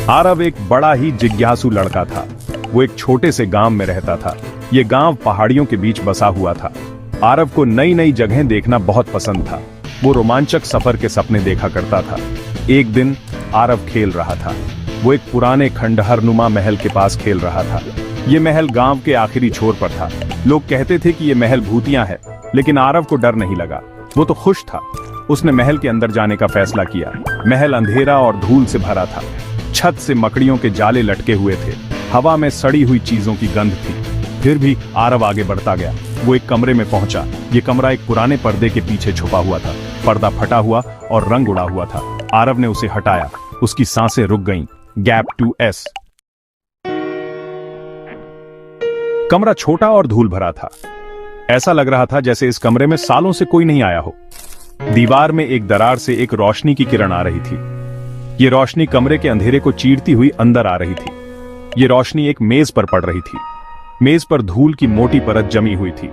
आरव एक बड़ा ही जिज्ञासु लड़का था। वो एक छोटे से गांव में रहता था। ये गांव पहाड़ियों के बीच बसा हुआ था। आरव को नई नई जगहें देखना बहुत पसंद था। वो रोमांचक सफर के सपने देखा करता था। एक दिन आरव खेल रहा था। वो एक पुराने खंडहरनुमा महल के पास खेल रहा था। ये महल गांव के आखिरी छोर पर था। लोग कहते थे कि ये महल भूतिया है, लेकिन आरव को डर नहीं लगा। वो तो खुश था। उसने महल के अंदर जाने का फैसला किया। महल अंधेरा और धूल से भरा था। छत से मकड़ियों के जाले लटके हुए थे। हवा में सड़ी हुई चीजों की गंध थी। फिर भी आरव आगे बढ़ता गया। वो एक कमरे में पहुंचा। ये कमरा एक पुराने पर्दे के पीछे छुपा हुआ था। पर्दा फटा हुआ और रंग उड़ा हुआ था। आरव ने उसे हटाया। उसकी सांसें रुक गईं। Gap 2S। कमरा छोटा और धूल भरा था। ऐसा लग रहा था जैसे इस कमरे में सालों से कोई नहीं आया हो। दीवार में एक दरार से एक रोशनी की किरण आ रही थी। ये रोशनी कमरे के अंधेरे को चीरती हुई अंदर आ रही थी। ये रोशनी एक मेज पर पड़ रही थी। मेज पर धूल की मोटी परत जमी हुई थी।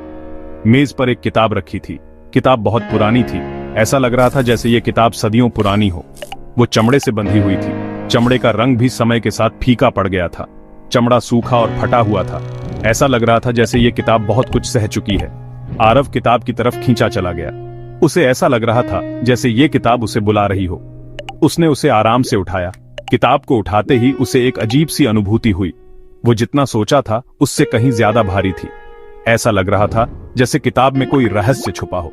मेज पर एक किताब रखी थी। किताब बहुत पुरानी थी। ऐसा लग रहा था जैसे ये किताब सदियों पुरानी हो। वो चमड़े से बंधी हुई थी। चमड़े का रंग भी समय के साथ फीका पड़ गया था। चमड़ा सूखा और फटा हुआ था। ऐसा लग रहा था जैसे ये किताब बहुत कुछ सह चुकी है। आरव किताब की तरफ खींचा चला गया। उसे ऐसा लग रहा था जैसे ये किताब उसे बुला रही हो। उसने उसे आराम से उठाया। किताब को उठाते ही उसे एक अजीब सी अनुभूति हुई। वो जितना सोचा था उससे कहीं ज्यादा भारी थी। ऐसा लग रहा था जैसे किताब में कोई रहस्य छुपा हो।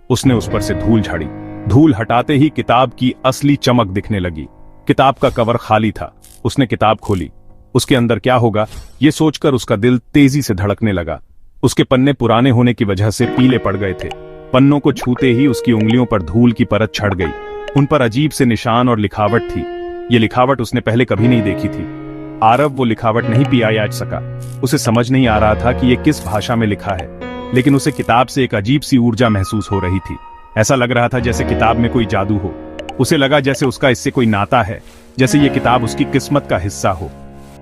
उसने उस पर से धूल झाड़ी। धूल हटाते ही किताब की असली चमक दिखने लगी। किताब का कवर खाली था। उसने किताब खोली। उसके अंदर क्या होगा ये सोचकर उसका दिल तेजी से धड़कने लगा। उसके पन्ने पुराने होने की वजह से पीले पड़ गए थे। पन्नों को छूते ही उसकी उंगलियों पर धूल की परत छड़ गई। उन पर अजीब से निशान और लिखावट थी। ये लिखावट उसने पहले कभी नहीं देखी थी। आरव वो लिखावट नहीं पियाज सका। उसे समझ नहीं आ रहा था कि ये किस भाषा में लिखा है, लेकिन उसे किताब से एक अजीब सी ऊर्जा महसूस हो रही थी। ऐसा लग रहा था जैसे किताब में कोई जादू हो। उसे लगा जैसे उसका इससे कोई नाता है, जैसे ये किताब उसकी किस्मत का हिस्सा हो।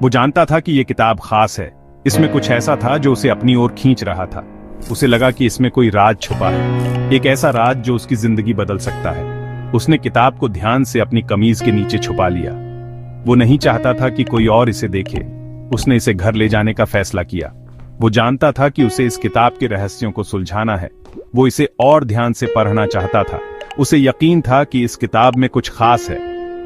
वो जानता था कि ये किताब खास है। इसमें कुछ ऐसा था जो उसे अपनी ओर खींच रहा था। उसे लगा कि इसमें कोई राज छुपा है, एक ऐसा राज जो उसकी जिंदगी बदल सकता है। उसने किताब को ध्यान से अपनी कमीज के नीचे छुपा लिया। वो नहीं चाहता था कि कोई और इसे देखे। उसने इसे घर ले जाने का फैसला किया। वो जानता था कि उसे इस किताब के रहस्यों को सुलझाना है। वो इसे और ध्यान से पढ़ना चाहता था। उसे यकीन था कि इस किताब में कुछ खास है।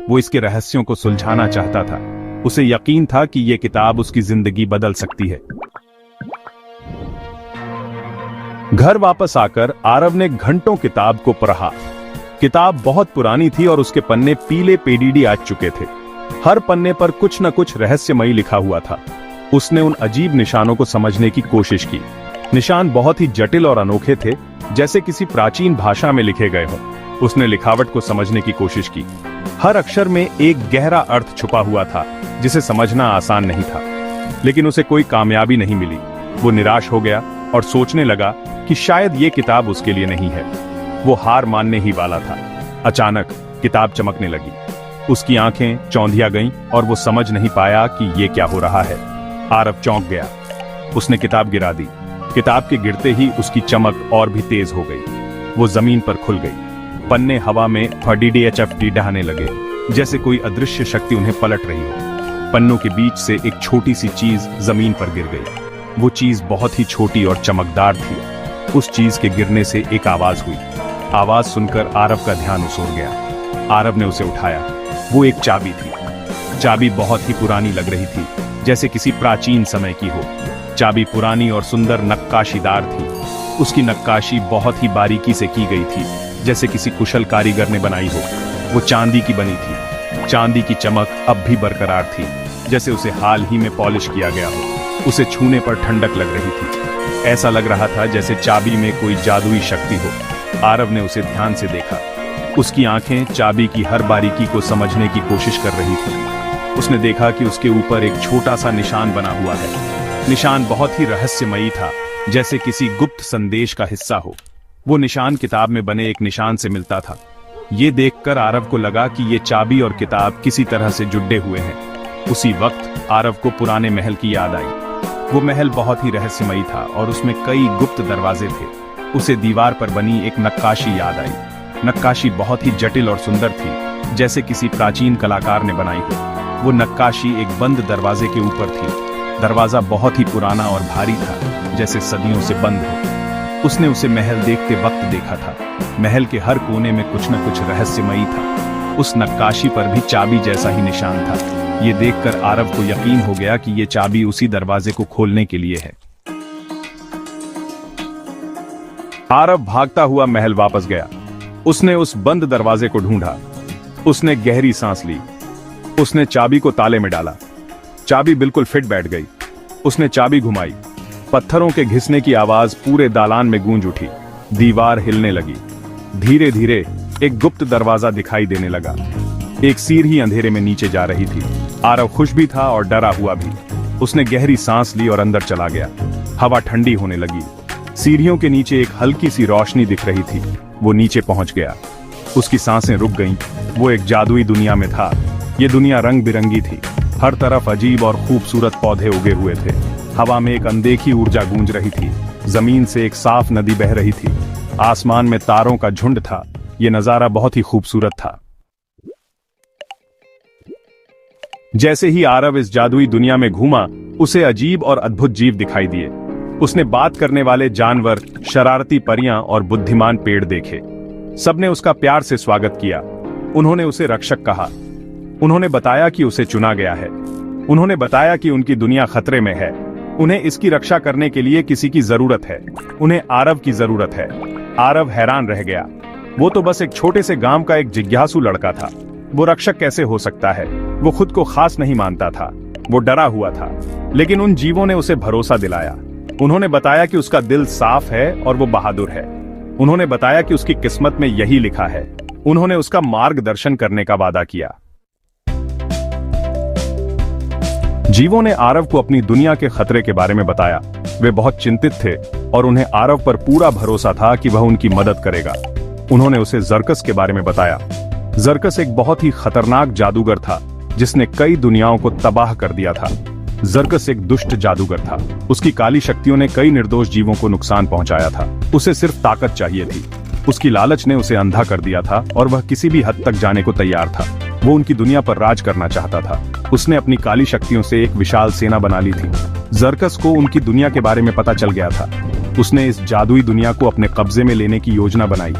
वो इसके रहस्यों को सुलझाना चाहता था। उसे यकीन था कि यह किताब उसकी जिंदगी बदल सकती है। घर वापस आकर आरव ने घंटों किताब को पढ़ा। किताब बहुत पुरानी थी और उसके पन्ने पीले पेडीडी आ चुके थे। हर पन्ने पर कुछ न कुछ रहस्यमयी लिखा हुआ था। उसने उन अजीब निशानों को समझने की कोशिश की। निशान बहुत ही जटिल और अनोखे थे, जैसे किसी प्राचीन भाषा में लिखे गए हों। उसने लिखावट को समझने की कोशिश की। हर अक्षर में एक गहरा अर्थ छुपा हुआ था, जिसे समझना आसान नहीं था, लेकिन उसे कोई कामयाबी नहीं मिली। वो निराश हो गया और सोचने लगा कि शायद ये किताब उसके लिए नहीं है। वो हार मानने ही वाला था। अचानक किताब चमकने लगी। उसकी आंखें चौंधिया गईं और वो समझ नहीं पाया कि ये क्या हो रहा है। आरव चौंक गया। उसने किताब गिरा दी। किताब के गिरते ही उसकी चमक और भी तेज हो गई। वो जमीन पर खुल गई। पन्ने हवा में फडीडीएचएफडी डहाने लगे, जैसे कोई अदृश्य शक्ति उन्हें पलट रही हो। पन्नों के बीच से एक छोटी सी चीज जमीन पर गिर गई। वो चीज बहुत ही छोटी और चमकदार थी। उस चीज के गिरने से एक आवाज हुई। आवाज सुनकर आरव का ध्यान उसोर गया। आरव ने उसे उठाया। वो एक चाबी थी। चाबी बहुत ही पुरानी लग रही थी, जैसे किसी प्राचीन समय की हो। चाबी पुरानी और सुंदर नक्काशीदार थी। उसकी नक्काशी बहुत ही बारीकी से की गई थी, जैसे किसी कुशल कारीगर ने बनाई हो। वो चांदी की बनी थी। चांदी की चमक अब भी बरकरार थी, जैसे उसे हाल ही में पॉलिश किया गया हो। उसे छूने पर ठंडक लग रही थी। ऐसा लग रहा था जैसे चाबी में कोई जादुई शक्ति हो। आरव ने उसे ध्यान से देखा। उसकी आंखें चाबी की हर बारीकी को समझने की कोशिश कर रही थी। उसने देखा कि उसके ऊपर एक छोटा सा निशान बना हुआ है। निशान बहुत ही रहस्यमयी था, जैसे किसी गुप्त संदेश का हिस्सा हो। वो निशान किताब में बने एक निशान से मिलता था। ये देखकर आरव को लगा कि ये चाबी और किताब किसी तरह से जुड़े हुए हैं। उसी वक्त आरव को पुराने महल की याद आई। वो महल बहुत ही रहस्यमयी था और उसमें कई गुप्त दरवाजे थे। उसे दीवार पर बनी एक नक्काशी याद आई। नक्काशी बहुत ही जटिल और सुंदर थी, जैसे किसी प्राचीन कलाकार ने बनाई हो। वो नक्काशी एक बंद दरवाजे के ऊपर थी। दरवाजा बहुत ही पुराना और भारी था, जैसे सदियों से बंद हो। उसने उसे महल देखते वक्त देखा था। महल के हर कोने में कुछ न कुछ रहस्यमयी था। उस नक्काशी पर भी चाबी जैसा ही निशान था। ये देखकर आरव को यकीन हो गया कि ये चाबी उसी दरवाजे को खोलने के लिए है। आरव भागता हुआ महल वापस गया। उसने उस बंद दरवाजे को ढूंढा। उसने गहरी सांस ली। उसने चाबी को ताले में डाला। चाबी बिल्कुल फिट बैठ गई। उसने चाबी घुमाई। पत्थरों के घिसने की आवाज पूरे दालान में गूंज उठी। दीवार हिलने लगी। धीरे धीरे एक गुप्त दरवाजा दिखाई देने लगा। एक सीढ़ी अंधेरे में नीचे जा रही थी। आरव खुश भी था और डरा हुआ भी। उसने गहरी सांस ली और अंदर चला गया। हवा ठंडी होने लगी। सीढ़ियों के नीचे एक हल्की सी रोशनी दिख रही थी। वो नीचे पहुंच गया। उसकी सांसें रुक गईं। वो एक जादुई दुनिया में था। ये दुनिया रंग बिरंगी थी। हर तरफ अजीब और खूबसूरत पौधे उगे हुए थे। हवा में एक अनदेखी ऊर्जा गूंज रही थी। जमीन से एक साफ नदी बह रही थी। आसमान में तारों का झुंड था। ये नजारा बहुत ही खूबसूरत था। जैसे ही आरव इस जादुई दुनिया में घूमा, उसे अजीब और अद्भुत जीव दिखाई दिए। उसने बात करने वाले जानवर, शरारती परियां और बुद्धिमान पेड़ देखे। सबने उसका प्यार से स्वागत किया। उन्होंने उसे रक्षक कहा। उन्होंने बताया कि उसे चुना गया है। उन्होंने बताया कि उनकी दुनिया खतरे में है। उन्हें इसकी रक्षा करने के लिए किसी की जरूरत है। उन्हें आरव की जरूरत है। आरव हैरान रह गया। वो तो बस एक छोटे से गांव का एक जिज्ञासु लड़का था। वो रक्षक कैसे हो सकता है? वो खुद को खास नहीं मानता था। वो डरा हुआ था। लेकिन उन जीवों ने उसे भरोसा दिलाया। उन्होंने बताया कि उसका दिल साफ है और वो बहादुर है। उन्होंने बताया कि उसकी किस्मत में यही लिखा है। उन्होंने उसका मार्गदर्शन करने का वादा किया। जीवों ने आरव को अपनी दुनिया के खतरे के बारे में बताया। वे बहुत चिंतित थे और उन्हें आरव पर पूरा भरोसा था कि वह उनकी मदद करेगा। उन्होंने उसे जरकस के बारे में बताया। जरकस एक बहुत ही खतरनाक जादूगर था, जिसने कई दुनियाओं को तबाह कर दिया था। जरकस एक दुष्ट जादूगर था। उसकी काली शक्तियों ने कई निर्दोष जीवों को नुकसान पहुंचाया था। उसे सिर्फ ताकत चाहिए थी। उसकी लालच ने उसे अंधा कर दिया था और वह किसी भी हद तक जाने को तैयार था। वो उनकी दुनिया पर राज करना चाहता था। उसने अपनी काली शक्तियों से एक विशाल सेना बना ली थी। जरकस को उनकी दुनिया के बारे में पता चल गया था। उसने इस जादुई दुनिया को अपने कब्जे में लेने की योजना बनाई।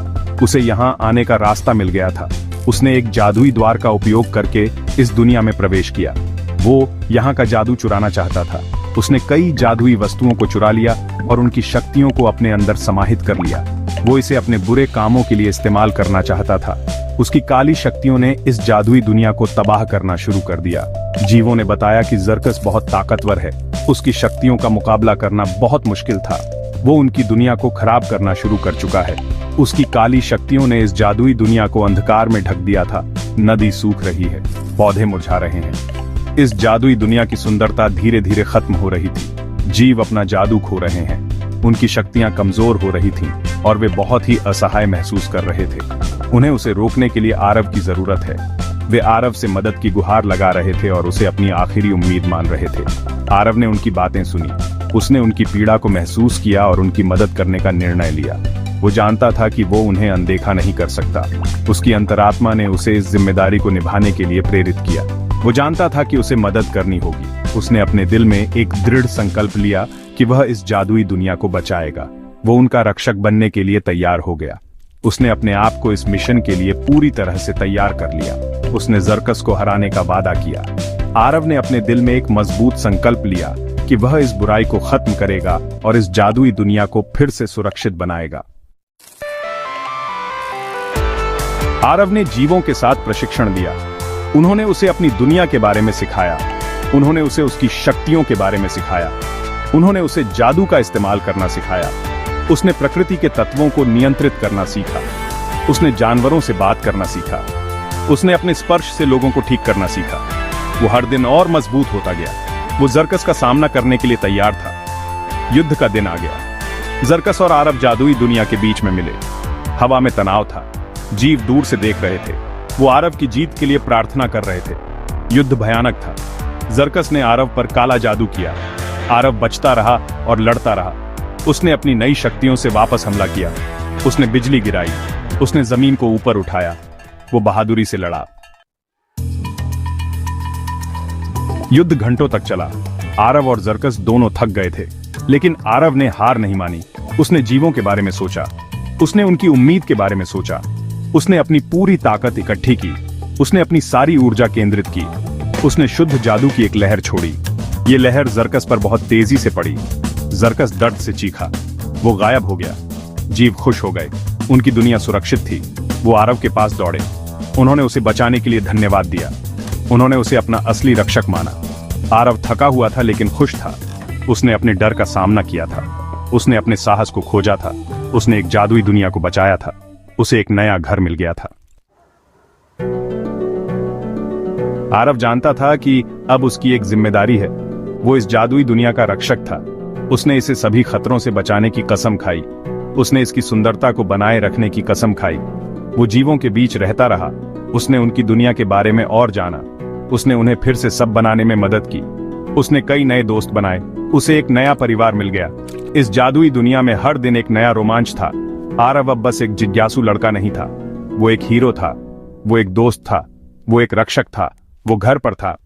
उसे यहाँ आने का रास्ता मिल गया था। उसने एक जादुई द्वार का उपयोग करके इस दुनिया में प्रवेश किया। वो यहाँ का जादू चुराना चाहता था। उसने कई जादुई वस्तुओं को चुरा लिया और उनकी शक्तियों को अपने अंदर समाहित कर लिया। वो इसे अपने बुरे कामों के लिए इस्तेमाल करना चाहता था। उसकी काली शक्तियों ने इस जादुई दुनिया को तबाह करना शुरू कर दिया। जीवों ने बताया कि जरकस बहुत ताकतवर है। उसकी शक्तियों का मुकाबला करना बहुत मुश्किल था। वो उनकी दुनिया को खराब करना शुरू कर चुका है। उसकी काली शक्तियों ने इस जादुई दुनिया को अंधकार में ढक दिया था। नदी सूख रही है। पौधे मुरझा रहे हैं। इस जादुई दुनिया की सुंदरता धीरे धीरे खत्म हो रही थी। जीव अपना जादू खो रहे हैं। उनकी शक्तियां कमजोर हो रही थीं और वे बहुत ही असहाय महसूस कर रहे थे। उन्हें उसे रोकने के लिए आरव की जरूरत है। वे आरव से मदद की गुहार लगा रहे थे और उसे अपनी आखिरी उम्मीद मान रहे थे। आरव ने उनकी बातें सुनी। उसने उनकी पीड़ा को महसूस किया और उनकी मदद करने का निर्णय लिया। वो जानता था कि वो उन्हें अनदेखा नहीं कर सकता। उसकी अंतरात्मा ने उसे इस जिम्मेदारी को निभाने के लिए प्रेरित किया। वो जानता था कि उसे मदद करनी होगी। उसने अपने दिल में एक दृढ़ संकल्प लिया कि वह इस जादुई दुनिया को बचाएगा। वो उनका रक्षक बनने के लिए तैयार हो गया। उसने अपने आप को इस मिशन के लिए पूरी तरह से तैयार कर लिया। उसने जरकस को हराने का वादा किया। आरव ने अपने दिल में एक मजबूत संकल्प लिया कि वह इस बुराई को खत्म करेगा और इस जादुई दुनिया को फिर से सुरक्षित बनाएगा। आरव ने जीवों के साथ प्रशिक्षण दिया। उन्होंने उसे अपनी दुनिया के बारे में सिखाया। उन्होंने उसे उसकी शक्तियों के बारे में सिखाया। उन्होंने उसे जादू का इस्तेमाल करना सिखाया। उसने प्रकृति के तत्वों को नियंत्रित करना सीखा। उसने जानवरों से बात करना सीखा। उसने अपने स्पर्श से लोगों को ठीक करना सीखा। वो हर दिन और मजबूत होता गया। वो जरकस का सामना करने के लिए तैयार था। युद्ध का दिन आ गया। जरकस और आरव जादुई दुनिया के बीच में मिले। हवा में तनाव था। जीव दूर से देख रहे थे। वो आरव की जीत के लिए प्रार्थना कर रहे थे। युद्ध भयानक था। जरकस ने आरव पर काला जादू किया। आरव बचता रहा और लड़ता रहा। उसने अपनी नई शक्तियों से वापस हमला किया। उसने बिजली गिराई। उसने जमीन को ऊपर उठाया। वो बहादुरी से लड़ा। युद्ध घंटों तक चला। आरव और जरकस दोनों थक गए थे, लेकिन आरव ने हार नहीं मानी। उसने जीवों के बारे में सोचा, उसने उनकी उम्मीद के बारे में सोचा, उसने अपनी पूरी ताकत इकट्ठी की, उसने अपनी सारी ऊर्जा केंद्रित की। उसने शुद्ध जादू की एक लहर छोड़ी। ये लहर जरकस पर बहुत तेजी से पड़ी। जरकस दर्द से चीखा, वो गायब हो गया। जीव खुश हो गए, उनकी दुनिया सुरक्षित थी। वो आरव के पास दौड़े, उन्होंने उसे बचाने के लिए धन्यवाद दिया। उन्होंने उसे अपना असली रक्षक माना। आरव थका हुआ था लेकिन खुश था। उसने अपने डर का सामना किया था, उसने अपने साहस को खोजा था, उसने एक जादुई दुनिया को बचाया था, उसे एक नया घर मिल गया था। आरव जानता था कि अब उसकी एक जिम्मेदारी है। वो इस जादुई दुनिया का रक्षक था। उसने इसे सभी खतरों से बचाने की कसम खाई। उसने इसकी सुंदरता को बनाए रखने की कसम खाई। वो जीवों के बीच रहता रहा। उसने उनकी दुनिया के बारे में और जाना। उसने उन्हें फिर से सब बनाने में मदद की। उसने कई नए दोस्त बनाए। उसे एक नया परिवार मिल गया। इस जादुई दुनिया में हर दिन एक नया रोमांच था। आरव अब बस एक जिज्ञासु लड़का नहीं था, वो एक हीरो था, वो एक दोस्त था, वो एक रक्षक था, वो घर पर था।